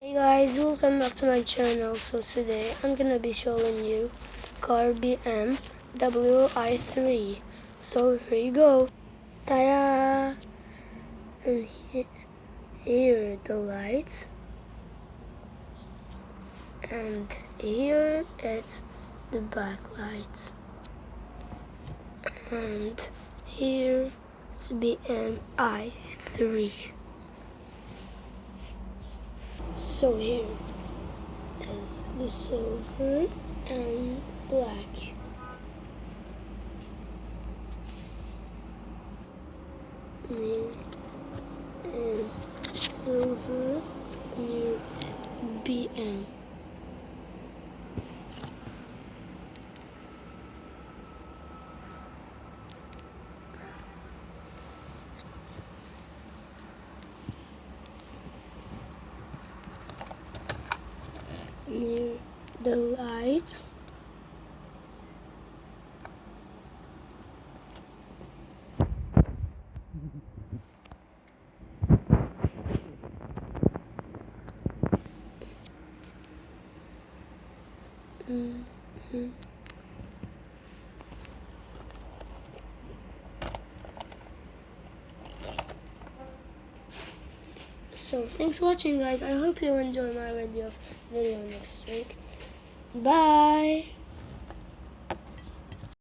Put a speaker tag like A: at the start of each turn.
A: Hey guys, welcome back to my channel. So today I'm gonna be showing you car BMW I3. So here you go. Ta-da! And here are the lights. And here it's the backlights. And here it's BMW I3. So here is the silver and black. Here is silver near BM. Near the lights. So thanks for watching guys. I hope you enjoy my video next week. Bye.